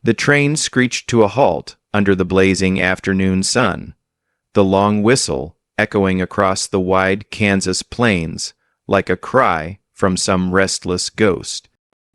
The train screeched to a halt under the blazing afternoon sun, the long whistle echoing across the wide Kansas plains like a cry from some restless ghost.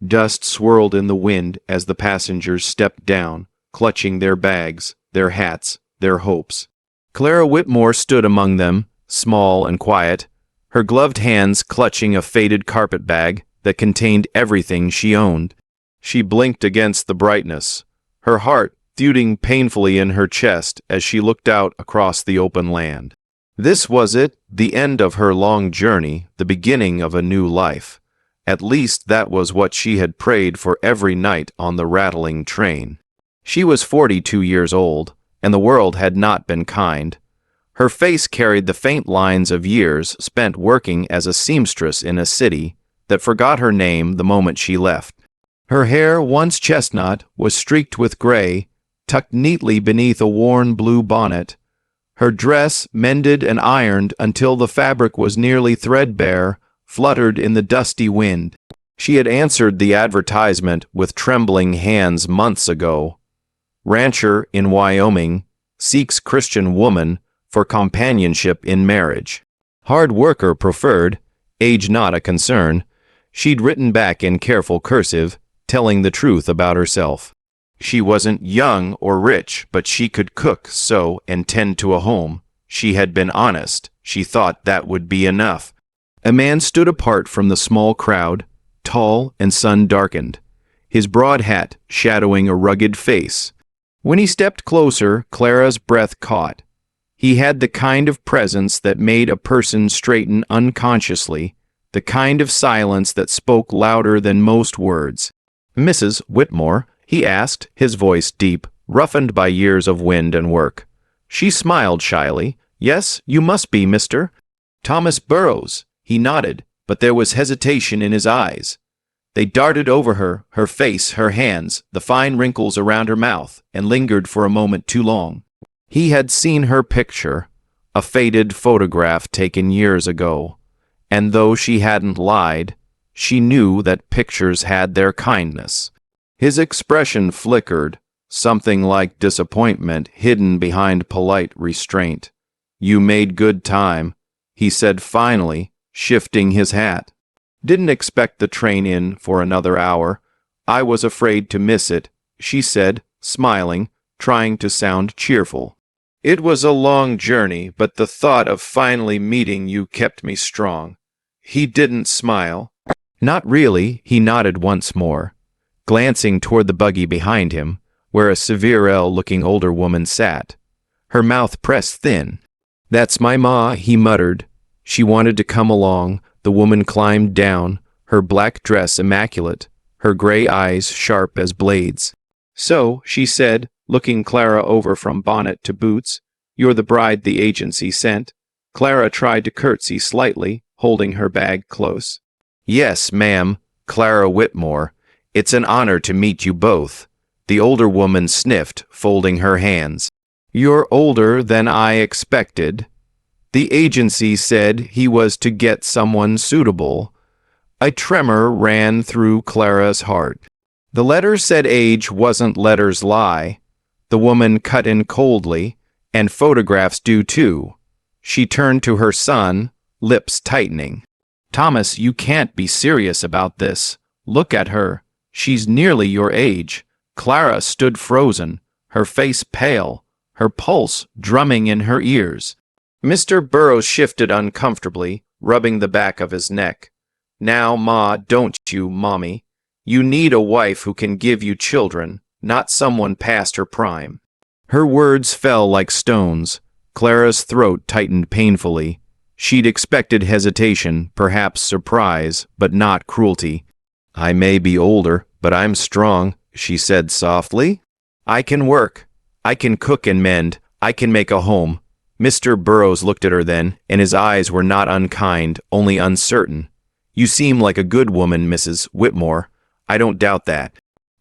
Dust swirled in the wind as the passengers stepped down, clutching their bags, their hats, their hopes. Clara Whitmore stood among them, small and quiet, her gloved hands clutching a faded carpet-bag that contained everything she owned. She blinked against the brightness, her heart thudding painfully in her chest as she looked out across the open land. This was it, the end of her long journey, the beginning of a new life. At least that was what she had prayed for every night on the rattling train. She was 42 years old, and the world had not been kind. Her face carried the faint lines of years spent working as a seamstress in a city that forgot her name the moment she left. Her hair, once chestnut, was streaked with gray, tucked neatly beneath a worn blue bonnet. Her dress, mended and ironed until the fabric was nearly threadbare, fluttered in the dusty wind. She had answered the advertisement with trembling hands months ago. Rancher in Wyoming, seeks Christian woman for companionship in marriage. Hard worker preferred, age not a concern. She'd written back in careful cursive, telling the truth about herself. She wasn't young or rich, but she could cook, sew, and tend to a home. She had been honest. She thought that would be enough. A man stood apart from the small crowd, tall and sun-darkened, his broad hat shadowing a rugged face. When he stepped closer, Clara's breath caught. He had the kind of presence that made a person straighten unconsciously, the kind of silence that spoke louder than most words. "Mrs. Whitmore?" he asked, his voice deep, roughened by years of wind and work. She smiled shyly. "Yes, you must be, Mr. Thomas Burroughs." He nodded, but there was hesitation in his eyes. They darted over her, her face, her hands, the fine wrinkles around her mouth, and lingered for a moment too long. He had seen her picture, a faded photograph taken years ago, and though she hadn't lied, she knew that pictures had their kindness. His expression flickered, something like disappointment hidden behind polite restraint. "You made good time," he said finally, shifting his hat. "Didn't expect the train in for another hour. I was afraid to miss it," she said, smiling, trying to sound cheerful. "It was a long journey, but the thought of finally meeting you kept me strong." He didn't smile. "Not really," he nodded once more, glancing toward the buggy behind him, where a severe-looking older woman sat, her mouth pressed thin. "That's my ma," he muttered. She wanted to come along. The woman climbed down, her black dress immaculate, her gray eyes sharp as blades. "So," she said, looking Clara over from bonnet to boots, "you're the bride the agency sent?" Clara tried to curtsy slightly, holding her bag close. "Yes, ma'am, Clara Whitmore. It's an honor to meet you both." The older woman sniffed, folding her hands. "You're older than I expected. The agency said he was to get someone suitable." A tremor ran through Clara's heart. The letter said age wasn't letters lie. The woman cut in coldly, "And photographs do too." She turned to her son, lips tightening. "Thomas, you can't be serious about this. Look at her. She's nearly your age." Clara stood frozen, her face pale, her pulse drumming in her ears. Mr. Burroughs shifted uncomfortably, rubbing the back of his neck. "Now, Ma, don't you, Mommy? You need a wife who can give you children, not someone past her prime." Her words fell like stones. Clara's throat tightened painfully. She'd expected hesitation, perhaps surprise, but not cruelty. "I may be older, but I'm strong," she said softly. "I can work. I can cook and mend. I can make a home." Mr. Burroughs looked at her then, and his eyes were not unkind, only uncertain. "You seem like a good woman, Mrs. Whitmore. I don't doubt that.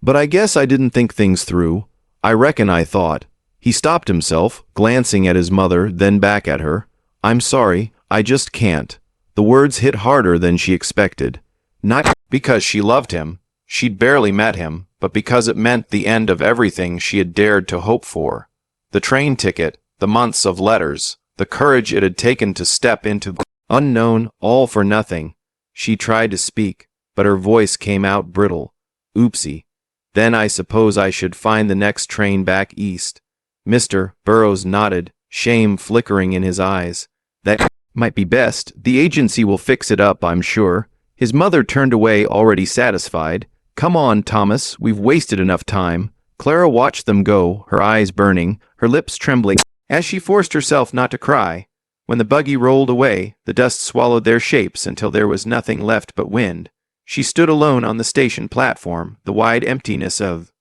But I guess I didn't think things through. I reckon I thought." He stopped himself, glancing at his mother, then back at her. "I'm sorry, I just can't." The words hit harder than she expected. Not because she loved him. She'd barely met him, but because it meant the end of everything she had dared to hope for. The train ticket, the months of letters, the courage it had taken to step into the unknown, all for nothing. She tried to speak, but her voice came out brittle. Oopsie. Then I suppose I should find the next train back east. Mr. Burroughs nodded, shame flickering in his eyes. That might be best. The agency will fix it up, I'm sure. His mother turned away, already satisfied. Come on, Thomas, we've wasted enough time. Clara watched them go, her eyes burning, her lips trembling, as she forced herself not to cry. When the buggy rolled away, the dust swallowed their shapes until there was nothing left but wind. She stood alone on the station platform, the wide emptiness of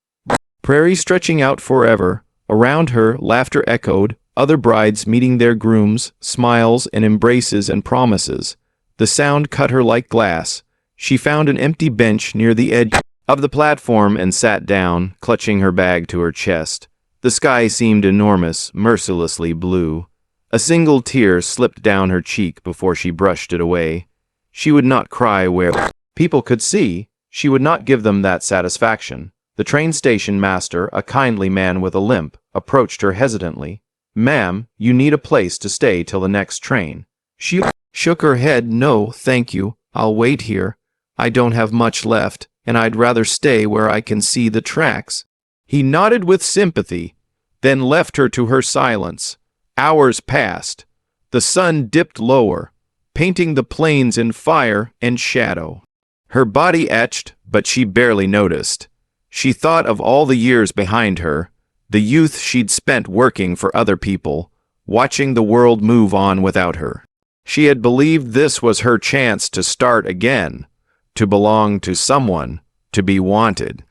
prairie stretching out forever. Around her, laughter echoed, other brides meeting their grooms, smiles and embraces and promises. The sound cut her like glass. She found an empty bench near the edge of the platform and sat down, clutching her bag to her chest. The sky seemed enormous, mercilessly blue. A single tear slipped down her cheek before she brushed it away. She would not cry where people could see. She would not give them that satisfaction. The train station master, a kindly man with a limp, approached her hesitantly. "Ma'am, you need a place to stay till the next train." She shook her head. "No, thank you. I'll wait here. I don't have much left, and I'd rather stay where I can see the tracks." He nodded with sympathy, then left her to her silence. Hours passed. The sun dipped lower, painting the plains in fire and shadow. Her body etched, but she barely noticed. She thought of all the years behind her, the youth she'd spent working for other people, watching the world move on without her. She had believed this was her chance to start again, to belong to someone, to be wanted.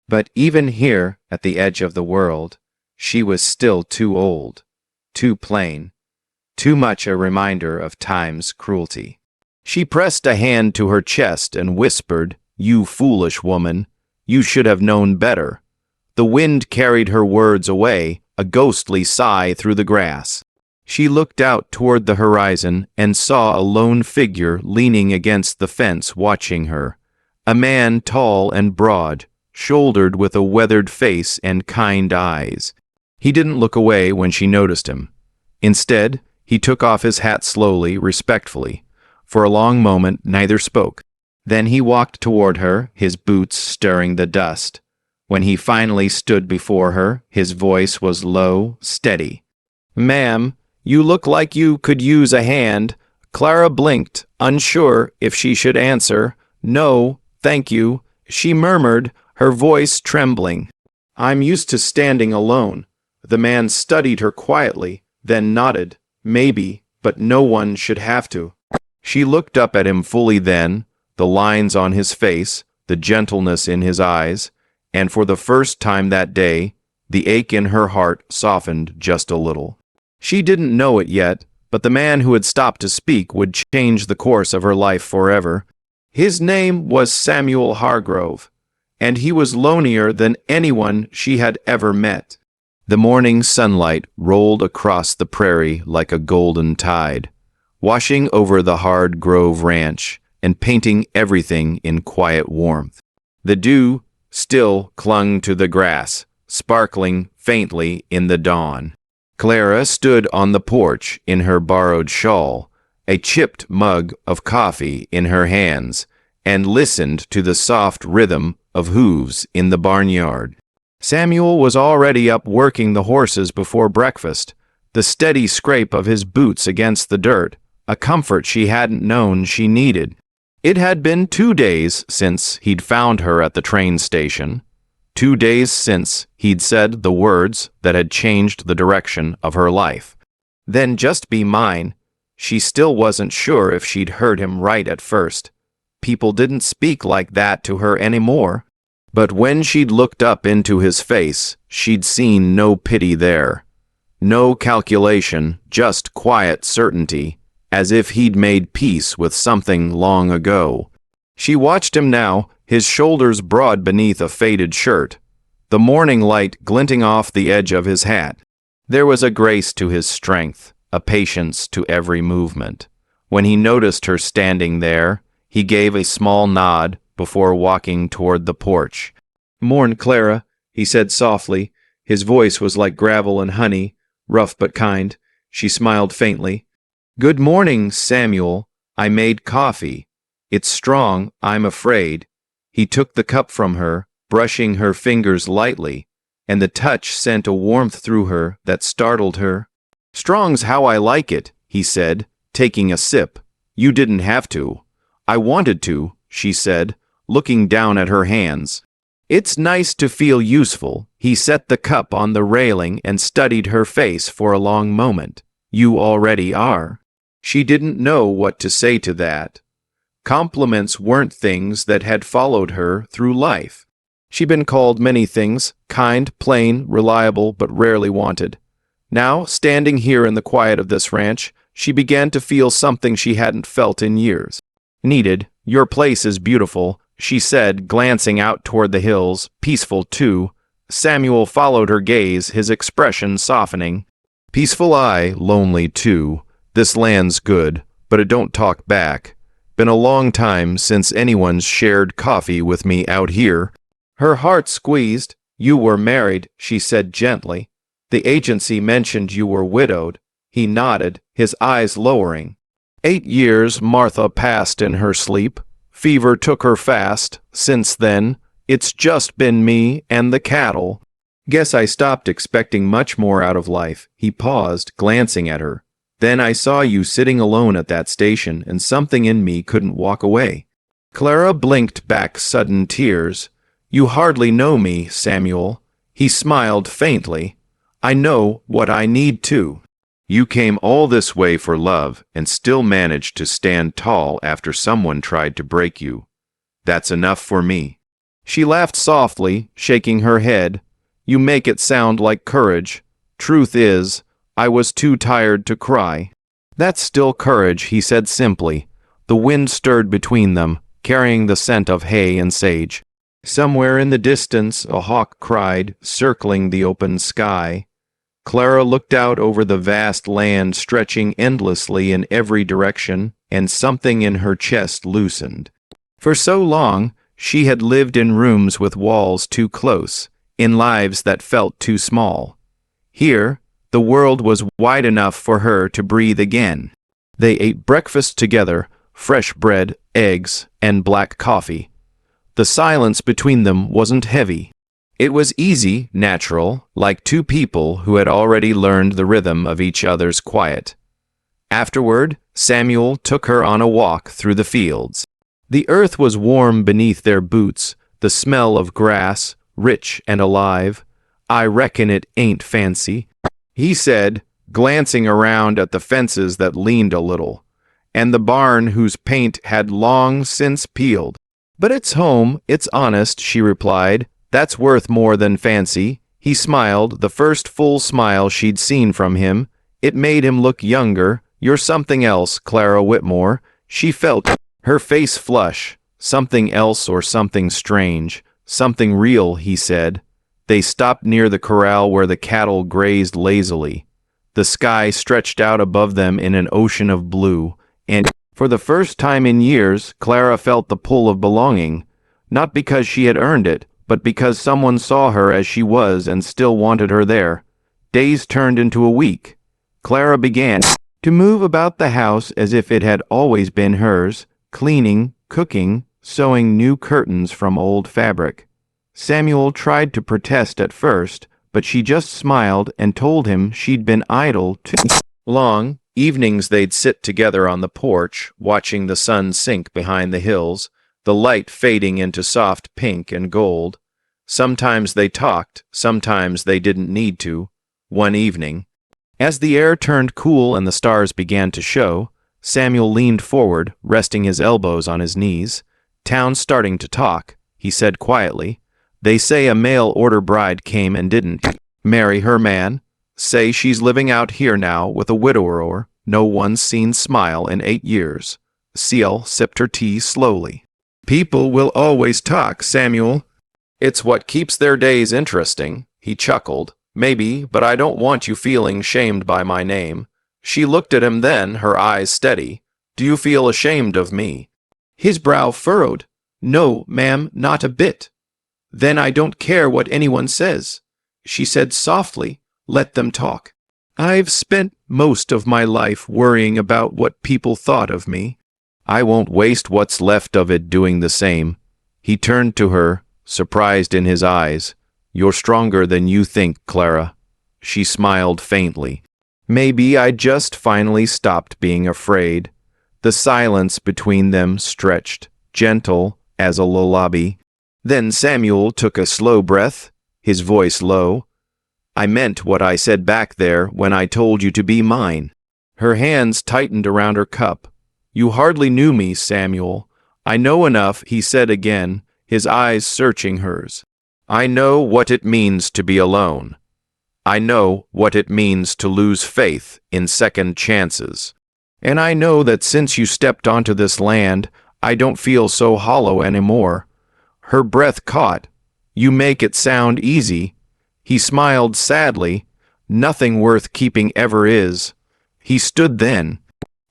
But even here, at the edge of the world, she was still too old, too plain, too much a reminder of time's cruelty. She pressed a hand to her chest and whispered, "You foolish woman, you should have known better." The wind carried her words away, a ghostly sigh through the grass. She looked out toward the horizon and saw a lone figure leaning against the fence watching her. A man tall and broad, shouldered with a weathered face and kind eyes. He didn't look away when she noticed him. Instead, he took off his hat slowly, respectfully. For a long moment, neither spoke. Then he walked toward her, his boots stirring the dust. When he finally stood before her, his voice was low, steady. "Ma'am, you look like you could use a hand." Clara blinked, unsure if she should answer. "No, thank you," she murmured, her voice trembling. "I'm used to standing alone." The man studied her quietly, then nodded. "Maybe, but no one should have to." She looked up at him fully then, the lines on his face, the gentleness in his eyes, and for the first time that day, the ache in her heart softened just a little. She didn't know it yet, but the man who had stopped to speak would change the course of her life forever. His name was Samuel Hargrove, and he was lonelier than anyone she had ever met. The morning sunlight rolled across the prairie like a golden tide, washing over the Hard Grove Ranch and painting everything in quiet warmth. The dew still clung to the grass, sparkling faintly in the dawn. Clara stood on the porch in her borrowed shawl, a chipped mug of coffee in her hands, and listened to the soft rhythm of hooves in the barnyard. Samuel was already up working the horses before breakfast, the steady scrape of his boots against the dirt, a comfort she hadn't known she needed. It had been 2 days since he'd found her at the train station, 2 days since he'd said the words that had changed the direction of her life. Then just be mine. She still wasn't sure if she'd heard him right at first. People didn't speak like that to her anymore. But when she'd looked up into his face, she'd seen no pity there. No calculation, just quiet certainty, as if he'd made peace with something long ago. She watched him now, his shoulders broad beneath a faded shirt, the morning light glinting off the edge of his hat. There was a grace to his strength, a patience to every movement. When he noticed her standing there, he gave a small nod before walking toward the porch. Morn, Clara, he said softly. His voice was like gravel and honey, rough but kind. She smiled faintly. Good morning, Samuel. I made coffee. It's strong, I'm afraid. He took the cup from her, brushing her fingers lightly, and the touch sent a warmth through her that startled her. Strong's how I like it, he said, taking a sip. You didn't have to. I wanted to, she said, looking down at her hands. It's nice to feel useful. He set the cup on the railing and studied her face for a long moment. You already are. She didn't know what to say to that. Compliments weren't things that had followed her through life. She'd been called many things, kind, plain, reliable, but rarely wanted. Now, standing here in the quiet of this ranch, she began to feel something she hadn't felt in years. Needed. Your place is beautiful, she said, glancing out toward the hills, peaceful too. Samuel followed her gaze, his expression softening. Peaceful I, lonely too. This land's good, but it don't talk back. Been a long time since anyone's shared coffee with me out here. Her heart squeezed. You were married, she said gently. The agency mentioned you were widowed. He nodded, his eyes lowering. 8 years Martha passed in her sleep. Fever took her fast. Since then, it's just been me and the cattle. Guess I stopped expecting much more out of life. He paused, glancing at her. Then I saw you sitting alone at that station, and something in me couldn't walk away. Clara blinked back sudden tears. You hardly know me, Samuel. He smiled faintly. I know what I need to. You came all this way for love and still managed to stand tall after someone tried to break you. That's enough for me. She laughed softly, shaking her head. You make it sound like courage. Truth is, I was too tired to cry. That's still courage, he said simply. The wind stirred between them, carrying the scent of hay and sage. Somewhere in the distance a hawk cried, circling the open sky. Clara looked out over the vast land stretching endlessly in every direction, and something in her chest loosened. For so long, she had lived in rooms with walls too close, in lives that felt too small. Here, the world was wide enough for her to breathe again. They ate breakfast together, fresh bread, eggs, and black coffee. The silence between them wasn't heavy. It was easy, natural, like two people who had already learned the rhythm of each other's quiet. Afterward, Samuel took her on a walk through the fields. The earth was warm beneath their boots, the smell of grass, rich and alive. I reckon it ain't fancy, he said, glancing around at the fences that leaned a little, and the barn whose paint had long since peeled. But it's home, it's honest, she replied. That's worth more than fancy. He smiled, the first full smile she'd seen from him. It made him look younger. You're something else, Clara Whitmore. She felt her face flush. Something else or something strange. Something real, he said. They stopped near the corral where the cattle grazed lazily. The sky stretched out above them in an ocean of blue, and for the first time in years, Clara felt the pull of belonging, not because she had earned it, but because someone saw her as she was and still wanted her there. Days turned into a week. Clara began to move about the house as if it had always been hers, cleaning, cooking, sewing new curtains from old fabric. Samuel tried to protest at first, but she just smiled and told him she'd been idle too long. Evenings they'd sit together on the porch, watching the sun sink behind the hills, the light fading into soft pink and gold. Sometimes they talked, sometimes they didn't need to. One evening, as the air turned cool and the stars began to show, Samuel leaned forward, resting his elbows on his knees. Town's starting to talk, he said quietly. They say a mail-order bride came and didn't marry her man. Say she's living out here now with a widower no one's seen smile in 8 years. Ciel sipped her tea slowly. People will always talk, Samuel. It's what keeps their days interesting, he chuckled. Maybe, but I don't want you feeling shamed by my name. She looked at him then, her eyes steady. Do you feel ashamed of me? His brow furrowed. No, ma'am, not a bit. Then I don't care what anyone says, she said softly. Let them talk. I've spent most of my life worrying about what people thought of me. I won't waste what's left of it doing the same. He turned to her, surprised in his eyes. You're stronger than you think, Clara. She smiled faintly. Maybe I just finally stopped being afraid. The silence between them stretched, gentle as a lullaby. Then Samuel took a slow breath, his voice low. I meant what I said back there when I told you to be mine. Her hands tightened around her cup. You hardly knew me, Samuel. I know enough, he said again, his eyes searching hers. I know what it means to be alone. I know what it means to lose faith in second chances. And I know that since you stepped onto this land, I don't feel so hollow anymore. Her breath caught. You make it sound easy. He smiled sadly. Nothing worth keeping ever is. He stood then,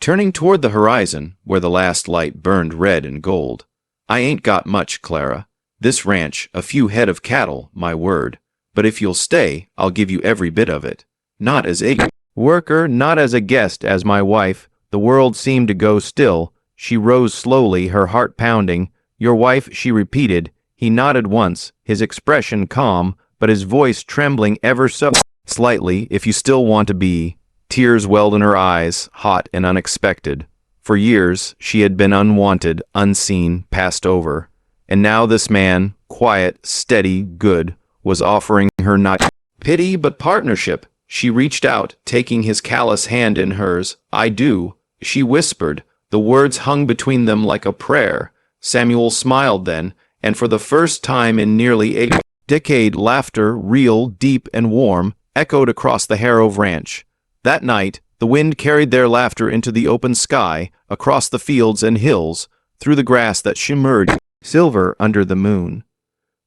turning toward the horizon where the last light burned red and gold. I ain't got much, Clara. This ranch, a few head of cattle, my word. But if you'll stay, I'll give you every bit of it. Not as a worker, not as a guest, as my wife. The world seemed to go still. She rose slowly, her heart pounding. Your wife, she repeated. He nodded once, his expression calm, but his voice trembling ever so slightly. If you still want to be. Tears welled in her eyes, hot and unexpected. For years, she had been unwanted, unseen, passed over. And now this man, quiet, steady, good, was offering her not pity but partnership. She reached out, taking his callous hand in hers. I do, she whispered. The words hung between them like a prayer. Samuel smiled then, and for the first time in nearly a decade, laughter, real, deep, and warm, echoed across the Harrow Ranch. That night, the wind carried their laughter into the open sky, across the fields and hills, through the grass that shimmered silver under the moon.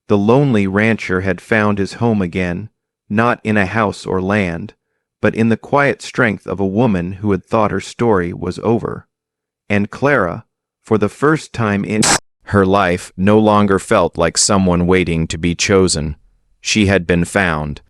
The lonely rancher had found his home again, not in a house or land, but in the quiet strength of a woman who had thought her story was over. And Clara, for the first time in her life, no longer felt like someone waiting to be chosen. She had been found.